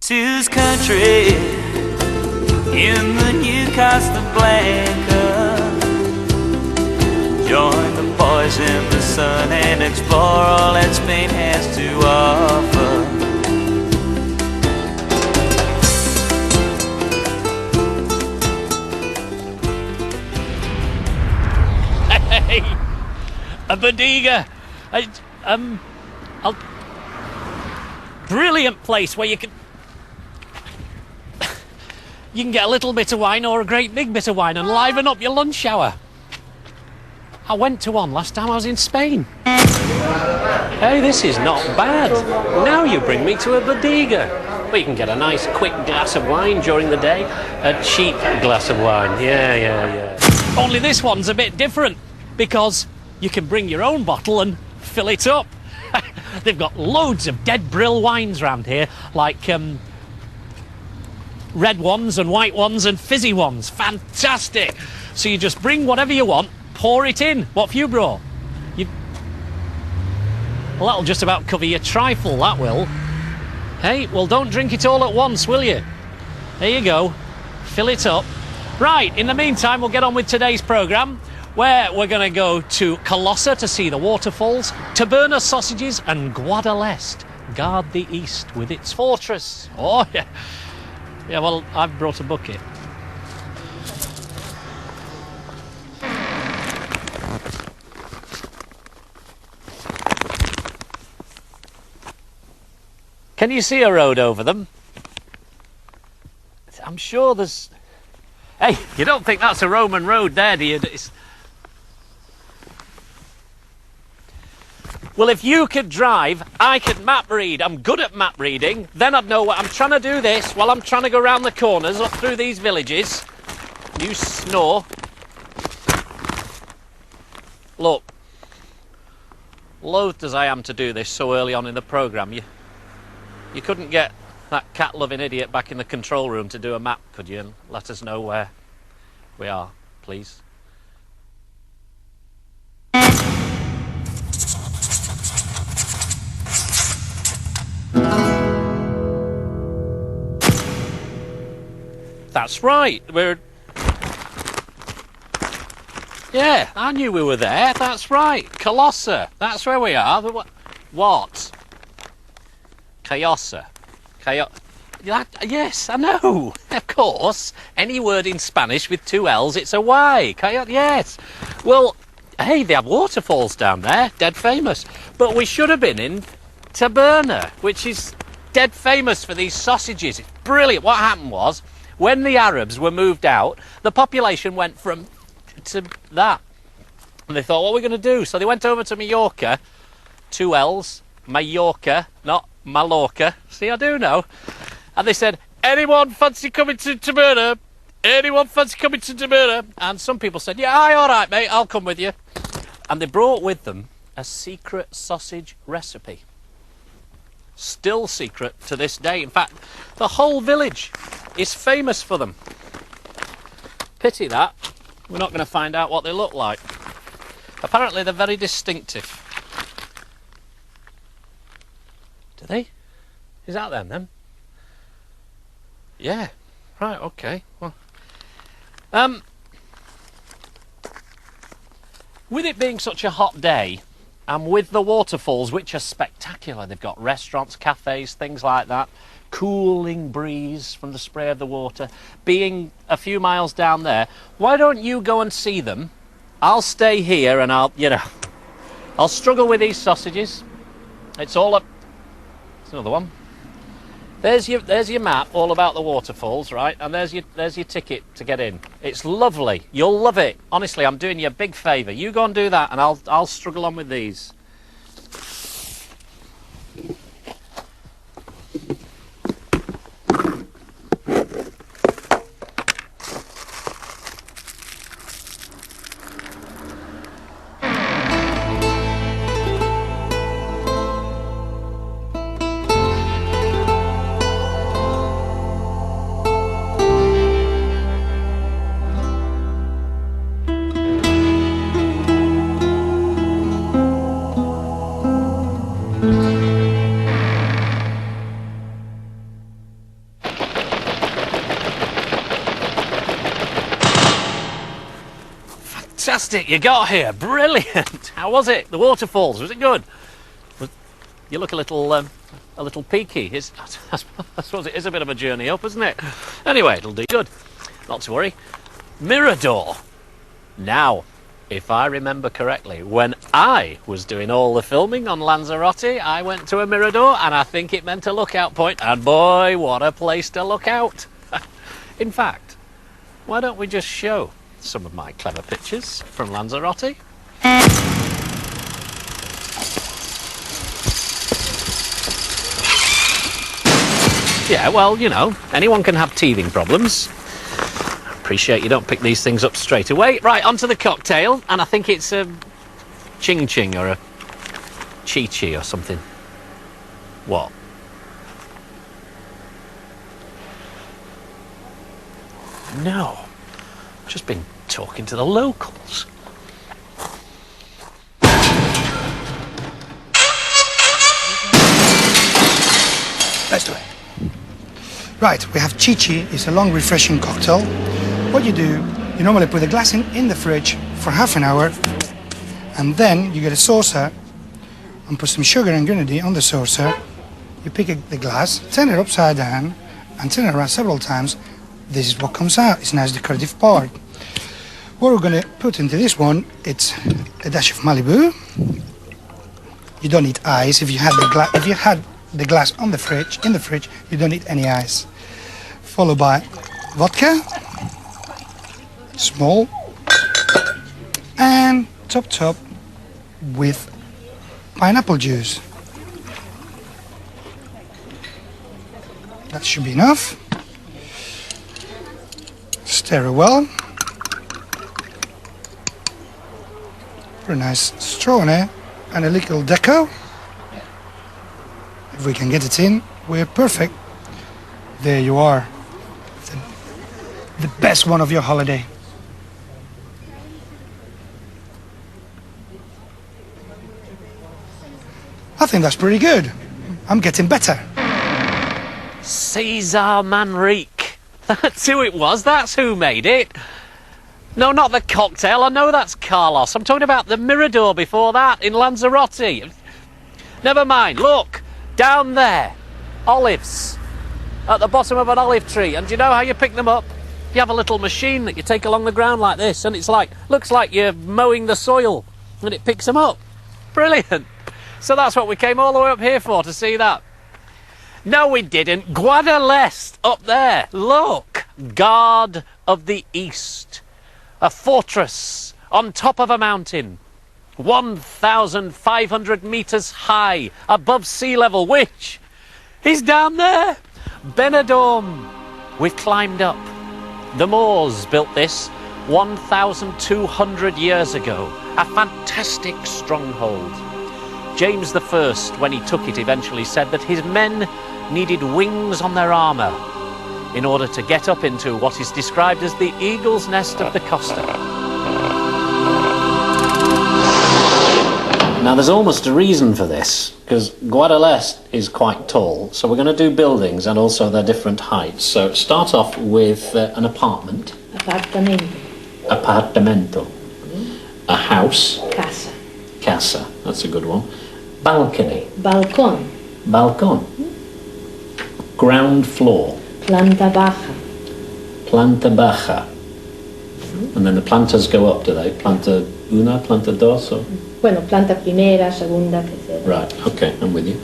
Sue's country in the new Costa Blanca. Join the boys in the sun and explore all that Spain has to offer. Hey, a bodega. Brilliant place where you can get a little bit of wine or a great big bit of wine and liven up your lunch hour. I went to one last time I was in Spain. Hey, this is not bad. Now you bring me to a bodega where you can get a nice quick glass of wine during the day. A cheap glass of wine. Yeah. Only this one's a bit different because you can bring your own bottle and fill it up. They've got loads of dead brill wines around here, like red ones and white ones and fizzy ones. Fantastic. So you just bring whatever you want, pour it in. What have you brought? Well, that'll just about cover your trifle, that will. Hey, well, don't drink it all at once, will you? There you go. Fill it up. Right, in the meantime, we'll get on with today's programme, where we're going to go to Costa to see the waterfalls, Taberna sausages and Guadalest guard the east with its fortress. Oh, yeah. Yeah, well, I've brought a bucket. Can you see a road over them? I'm sure there's... Hey, you don't think that's a Roman road there, do you? Well, if you could drive, I could map read. I'm good at map reading. Then I'd know what I'm trying to do this while I'm trying to go round the corners up through these villages. You snore. Look, loathed as I am to do this so early on in the programme, you couldn't get that cat-loving idiot back in the control room to do a map, could you? And let us know where we are, please. That's right, Yeah, I knew we were there, that's right. Costa, that's where we are. What? Costa. Yes, I know, of course. Any word in Spanish with two L's, it's a Y. Yes. Well, hey, they have waterfalls down there, dead famous. But we should have been in Taberna, which is dead famous for these sausages. It's brilliant. What happened was, when the Arabs were moved out, the population went from to that. And they thought, what are we going to do? So they went over to Mallorca, two L's, Mallorca, not Mallorca. See, I do know. And they said, anyone fancy coming to Taberna? Anyone fancy coming to Taberna? And some people said, yeah, aye, all right, mate, I'll come with you. And they brought with them a secret sausage recipe. Still secret to this day. In fact, the whole village is famous for them. Pity that. We're not going to find out what they look like. Apparently, they're very distinctive. Do they? Is that them, then? Yeah. Right, okay. Well, with it being such a hot day, and with the waterfalls, which are spectacular, they've got restaurants, cafes, things like that, cooling breeze from the spray of the water, being a few miles down there, why don't you go and see them? I'll stay here and I'll struggle with these sausages. It's all up. There's another one. There's your map, all about the waterfalls, right? And there's your ticket to get in. It's lovely. You'll love it. Honestly, I'm doing you a big favour. You go and do that, and I'll struggle on with these. fantastic, you got here. Brilliant. How was it? The waterfalls, was it good? You look a little peaky. I suppose it is a bit of a journey up, isn't it? Anyway, it'll do good. Not to worry. Mirador. Now, if I remember correctly, when I was doing all the filming on Lanzarote, I went to a Mirador, and I think it meant a lookout point, and boy, what a place to look out. In fact, why don't we just show some of my clever pictures from Lanzarote? Yeah, well, you know, anyone can have teething problems. Appreciate you don't pick these things up straight away. Right, onto the cocktail, and I think it's a ching ching or a chi chi or something. What? No, I've just been talking to the locals. Let's do it. Right, we have Chi Chi. It's a long, refreshing cocktail. What you do, you normally put the glass in the fridge for half an hour, and then you get a saucer and put some sugar and grenadine on the saucer. You pick the glass, turn it upside down, and turn it around several times. This is what comes out. It's a nice decorative part. What we're going to put into this one, it's a dash of Malibu. You don't need ice. If you had the glass on the fridge, in the fridge, you don't need any ice. Followed by vodka, small, and top with pineapple juice. That should be enough. Stir it well. Put a nice straw in it and a little deco. If we can get it in, we're perfect. There you are. The best one of your holiday. I think that's pretty good. I'm getting better. Cesar Manrique. That's who it was. That's who made it. No, not the cocktail. I know that's Carlos. I'm talking about the Mirador before that in Lanzarote. Never mind. Look, down there. Olives. At the bottom of an olive tree. And do you know how you pick them up? You have a little machine that you take along the ground like this, and it's like, looks like you're mowing the soil, and it picks them up. Brilliant. So that's what we came all the way up here for, to see that. No, we didn't. Guadalest, up there. Look. Guard of the East. A fortress on top of a mountain. 1,500 metres high, above sea level, which is down there. Benidorm. We've climbed up. The Moors built this 1,200 years ago. A fantastic stronghold. James I, when he took it, eventually said that his men needed wings on their armour in order to get up into what is described as the eagle's nest of the Costa. Now there's almost a reason for this, because Guadalest is quite tall, so we're going to do buildings and also their different heights. So start off with an apartment. Apartamento. Apartamento. A house. Casa. Casa, that's a good one. Balcony. Balcón. Balcón. Ground floor. Planta baja. Planta baja. And then the plantas go up, do they? Planta una, planta dos, or? Bueno, planta primera, segunda, tercera. Right, okay, I'm with you.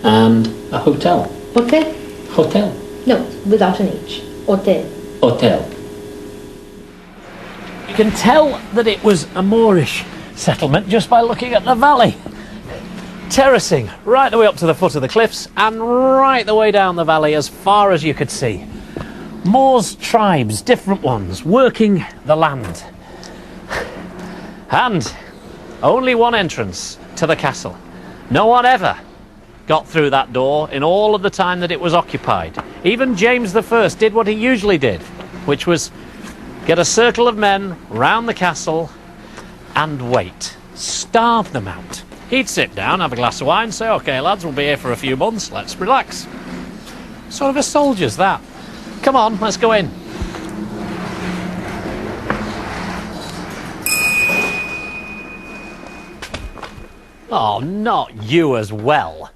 And a hotel. Hotel? Hotel. No, without an H. Hotel. Hotel. You can tell that it was a Moorish settlement just by looking at the valley. Terracing right the way up to the foot of the cliffs and right the way down the valley as far as you could see. Moors tribes, different ones, working the land. And only one entrance to the castle. No one ever got through that door in all of the time that it was occupied. Even James I did what he usually did, which was get a circle of men round the castle and wait. Starve them out. He'd sit down, have a glass of wine, say, OK, lads, we'll be here for a few months, let's relax. Sort of a soldier's that. Come on, let's go in. Oh, not you as well.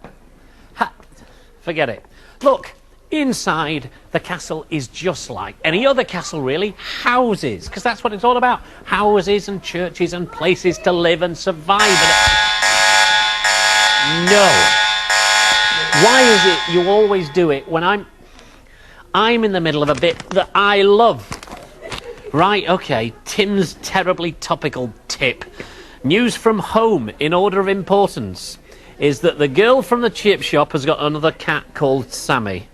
Forget it. Look, inside the castle is just like any other castle, really. Houses, because that's what it's all about. Houses and churches and places to live and survive. No. Why is it you always do it when I'm in the middle of a bit that I love? Right, okay, Tim's terribly topical tip. News from home, in order of importance, is that the girl from the chip shop has got another cat called Sammy.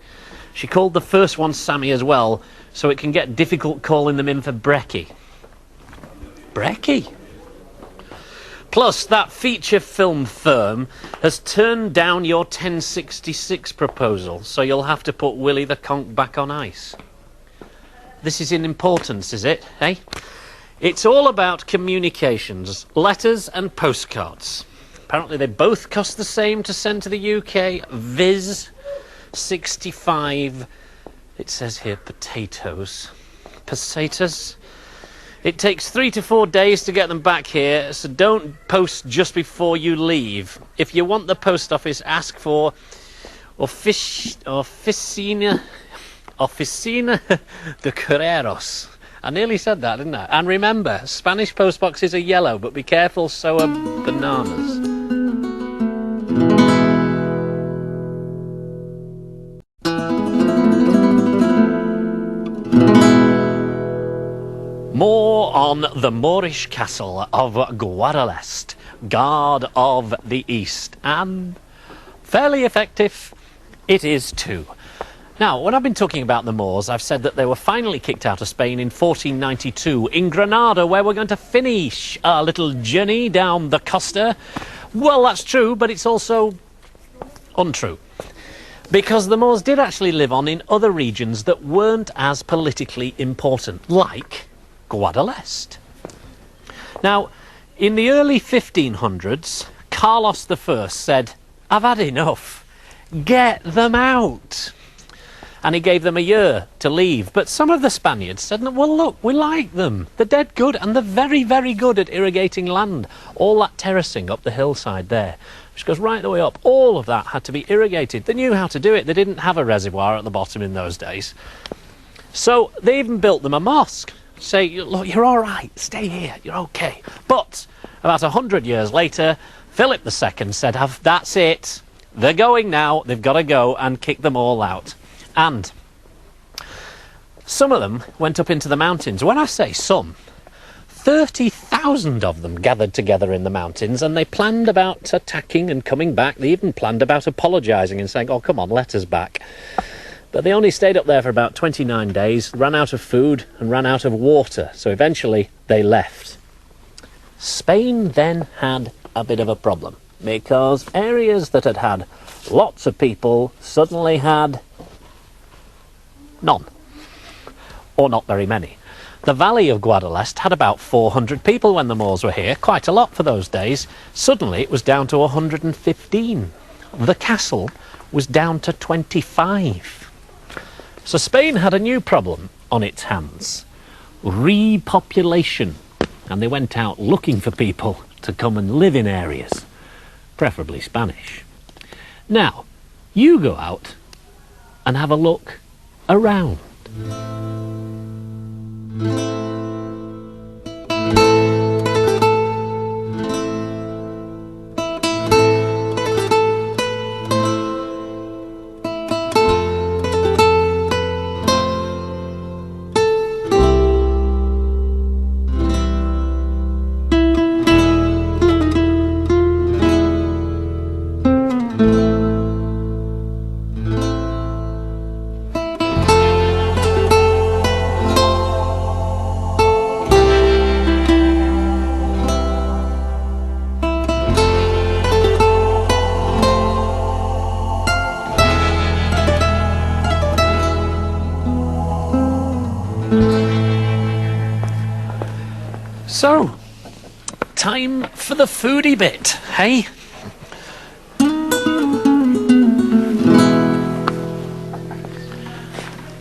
She called the first one Sammy as well, so it can get difficult calling them in for Brekkie. Brekkie? Plus, that feature film firm has turned down your 1066 proposal, so you'll have to put Willie the Conch back on ice. This is in importance, is it, eh? It's all about communications, letters and postcards. Apparently they both cost the same to send to the UK. Viz. 65, it says here, potatoes. Pesetas? It takes 3 to 4 days to get them back here, so don't post just before you leave. If you want the post office, ask for Oficina de Correos. I nearly said that, didn't I? And remember, Spanish postboxes are yellow, but be careful, so are bananas. More on the Moorish castle of Guadalest, Guard of the East, and fairly effective it is too. Now, when I've been talking about the Moors, I've said that they were finally kicked out of Spain in 1492 in Granada, where we're going to finish our little journey down the Costa. Well, that's true, but it's also untrue. Because the Moors did actually live on in other regions that weren't as politically important, like Guadalest. Now, in the early 1500s, Carlos I said, "I've had enough. Get them out." And he gave them a year to leave. But some of the Spaniards said, "Well, look, we like them. They're dead good, and they're very, very good at irrigating land." All that terracing up the hillside there, which goes right the way up, all of that had to be irrigated. They knew how to do it. They didn't have a reservoir at the bottom in those days. So they even built them a mosque. Say, "Look, you're all right. Stay here. You're okay." But about 100 years later, Philip II said, "That's it. They're going now. They've got to go," and kicked them all out. And some of them went up into the mountains. When I say some, 30,000 of them gathered together in the mountains, and they planned about attacking and coming back. They even planned about apologising and saying, "Oh, come on, let us back." But they only stayed up there for about 29 days, ran out of food and ran out of water, so eventually they left. Spain then had a bit of a problem, because areas that had had lots of people suddenly had none, or not very many. The valley of Guadalest had about 400 people when the Moors were here, quite a lot for those days. Suddenly it was down to 115. The castle was down to 25. So Spain had a new problem on its hands: repopulation. And they went out looking for people to come and live in areas, preferably Spanish. Now, you go out and have a look around. So, time for the foodie bit, hey?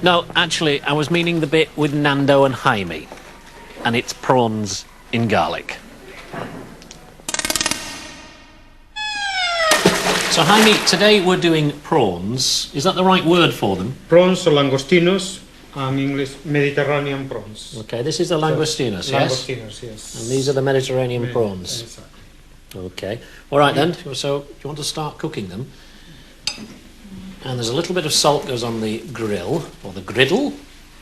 No, actually, I was meaning the bit with Nando and Jaime, and it's prawns in garlic. So Jaime, today we're doing prawns. Is that the right word for them? Prawns or langostinos, English Mediterranean prawns. Okay, this is the langostinos, yes? Langostinos, yes. And these are the Mediterranean prawns. Exactly. Okay. All right then. So, do you want to start cooking them? And there's a little bit of salt goes on the grill, or the griddle,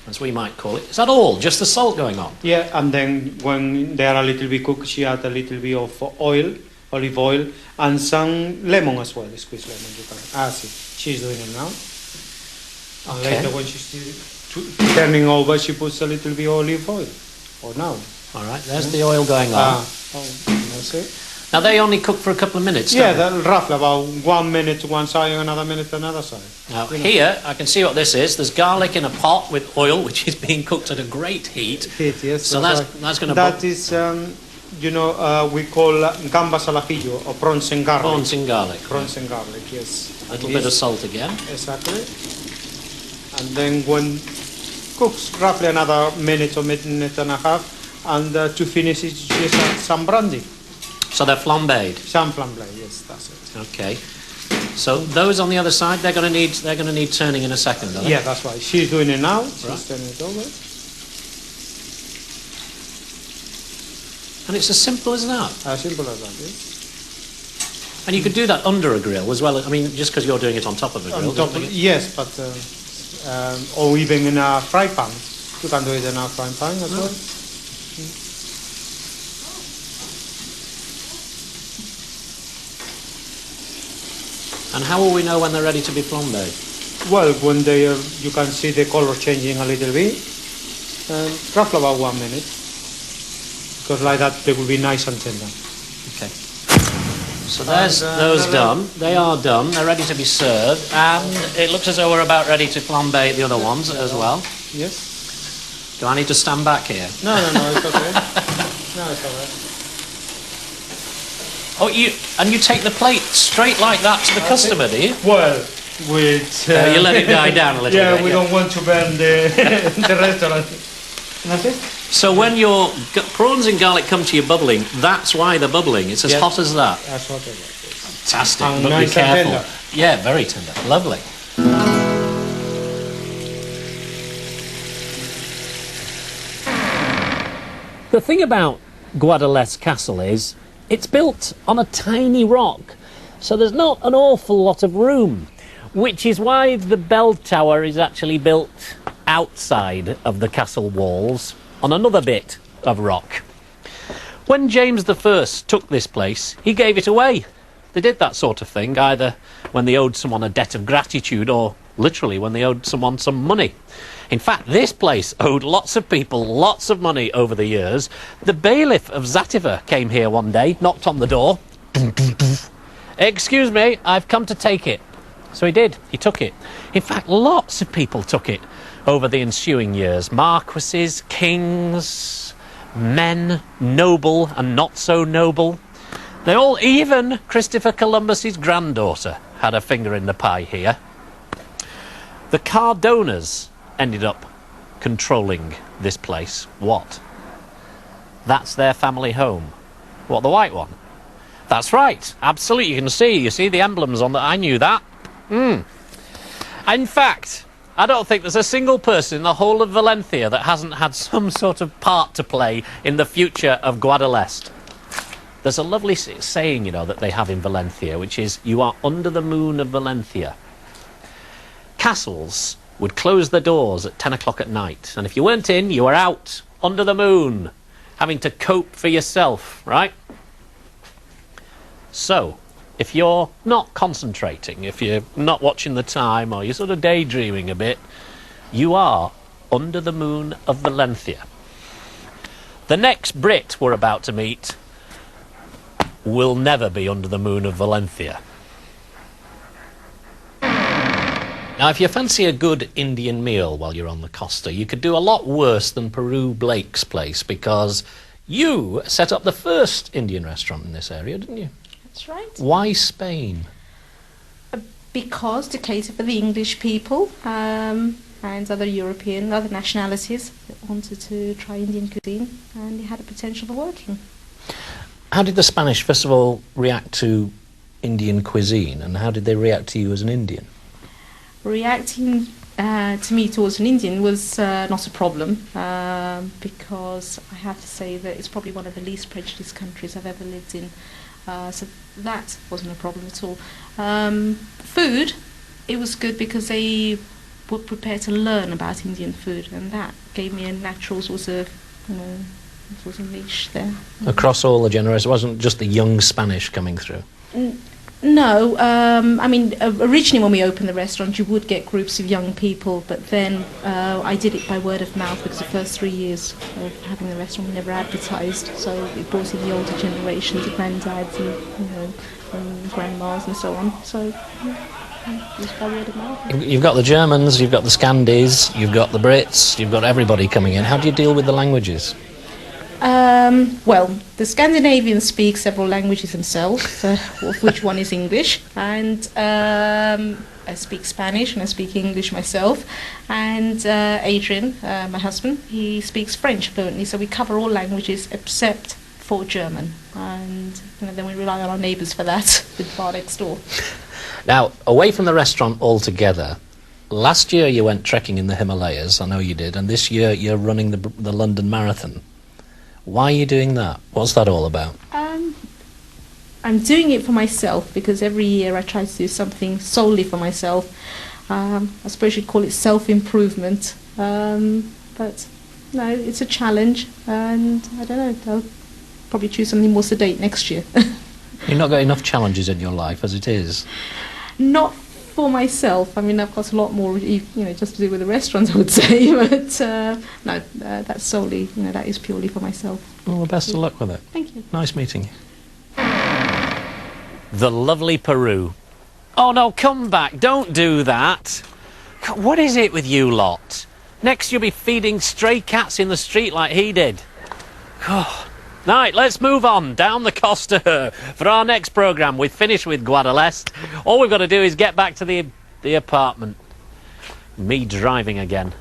as we might call it. Is that all? Just the salt going on? Yeah, and then when they are a little bit cooked, she add a little bit of oil, olive oil, and some lemon as well, squeezed lemon. You can. See, she's doing it now. And Okay. later when she's turning over, she puts a little bit of olive oil. Or now. All right, there's the oil going on. That's it. Now they only cook for a couple of minutes, Yeah, don't they? that roughly about 1 minute to one side and another minute to another side. Now here, I can see what this is. There's garlic in a pot with oil, which is being cooked at a great heat. Heat, yes. So that's going to... That is, we call gambas al ajillo or prawns and garlic. Prawns and garlic. Prawns and garlic, yes. A little bit of salt again. Exactly. And then when cooks roughly another minute or minute and a half, and to finish it, just add some brandy. So they're flambéed. Some flambe, yes, that's it. Okay. So those on the other side, they're going to need turning in a second, are they? Yeah, that's right. She's doing it now. She's Right. turning it over. And it's as simple as that. As simple as that, yes. And you could do that under a grill as well. I mean, just because you're doing it on top of a grill. On top don't of, you? yes, but or even in a fry pan. You can do it in a fry pan as well. And how will we know when they're ready to be flambéed? Well, when they you can see the color changing a little bit, roughly about 1 minute, because like that they will be nice and tender. Okay. So there's those done. They are done. They're ready to be served. And it looks as though we're about ready to flambe the other ones as well. Yes. Do I need to stand back here? No, it's okay. No, it's alright. Oh, you take the plate straight like that to the customer, do you? Well, with You let it die down a little yeah, bit. we don't want to burn the the restaurant. That's it. So when your prawns and garlic come to you bubbling, that's why they're bubbling. It's as Yeah. hot as that. That's what I like. Yes. Fantastic. And But nice be and careful. tender. Yeah, very tender. Lovely. The thing about Guadalest Castle is it's built on a tiny rock, so there's not an awful lot of room, which is why the bell tower is actually built outside of the castle walls on another bit of rock. When James I took this place, he gave it away. They did that sort of thing, either when they owed someone a debt of gratitude or literally when they owed someone some money. In fact, this place owed lots of people lots of money over the years. The bailiff of Zativa came here one day, knocked on the door. "Excuse me, I've come to take it." So he did. He took it. In fact, lots of people took it over the ensuing years. Marquises, kings, men, noble and not so noble. They all, even Christopher Columbus's granddaughter, had a finger in the pie here. The Cardonas ended up controlling this place. What? That's their family home. What, the white one? That's right, absolutely. You see the emblems on that. I knew that. In fact, I don't think there's a single person in the whole of Valencia that hasn't had some sort of part to play in the future of Guadalest. There's a lovely saying, that they have in Valencia, which is, "You are under the moon of Valencia." Castles would close their doors at 10 o'clock at night, and if you weren't in, you were out, under the moon, having to cope for yourself, right? So, if you're not concentrating, if you're not watching the time, or you're sort of daydreaming a bit, you are under the moon of Valencia. The next Brit we're about to meet will never be under the moon of Valencia. Now, if you fancy a good Indian meal while you're on the Costa, you could do a lot worse than Peru Blake's place, because you set up the first Indian restaurant in this area, didn't you? That's right. Why Spain? Because to cater for the English people and other nationalities that wanted to try Indian cuisine, and it had a potential for working. How did the Spanish, first of all, react to Indian cuisine, and how did they react to you as an Indian? Reacting to me towards an Indian was not a problem, because I have to say that it's probably one of the least prejudiced countries I've ever lived in. So that wasn't a problem at all. Food, it was good because they were prepared to learn about Indian food, and that gave me a natural sort of, sort of niche there. Across all the generations, it wasn't just the young Spanish coming through? No, I mean, originally when we opened the restaurant, you would get groups of young people, but then I did it by word of mouth, because the first 3 years of having the restaurant we never advertised, so it brought in the older generations, the granddads and grandmas and so on. So it was by word of mouth. You've got the Germans, you've got the Scandis, you've got the Brits, you've got everybody coming in. How do you deal with the languages? Well, the Scandinavians speak several languages themselves, of which one is English, and I speak Spanish and I speak English myself, and Adrian, my husband, he speaks French fluently, so we cover all languages except for German, and then we rely on our neighbours for that, the bar next door. Now, away from the restaurant altogether, last year you went trekking in the Himalayas, I know you did, and this year you're running the London Marathon. Why are you doing that? What's that all about? I'm doing it for myself, because every year I try to do something solely for myself. I suppose you'd call it self-improvement. But no, it's a challenge, and I don't know, I'll probably choose something more sedate next year. You've not got enough challenges in your life as it is? Not for myself. I mean, I've got a lot more, just to do with the restaurants, I would say. But no, that's solely, that is purely for myself. Well, best of luck with it. Thank you. Nice meeting you. The lovely Peru. Oh no, come back, don't do that. God, what is it with you lot? Next you'll be feeding stray cats in the street like he did. Oh. Right, let's move on down the Costa. For our next programme, we've finished with Guadalest. All we've got to do is get back to the apartment. Me driving again.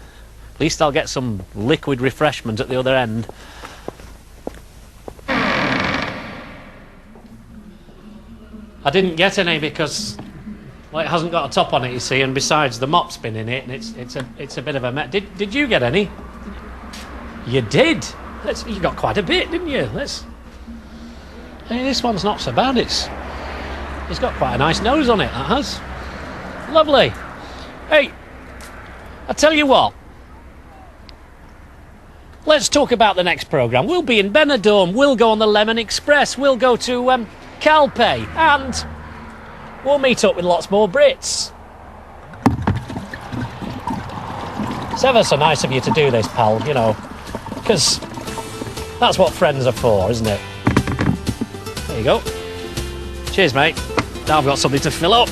At least I'll get some liquid refreshment at the other end. I didn't get any because, well, it hasn't got a top on it, you see, and besides the mop's been in it, and it's a bit of a mess. Did you get any? You did. You got quite a bit, didn't you? Hey, this one's not so bad. It's got quite a nice nose on it, that has. Lovely. Hey, I tell you what. Let's talk about the next programme. We'll be in Benidorm, we'll go on the Lemon Express, we'll go to Calpe, and we'll meet up with lots more Brits. It's ever so nice of you to do this, pal, because that's what friends are for, isn't it? There you go. Cheers, mate. Now I've got something to fill up.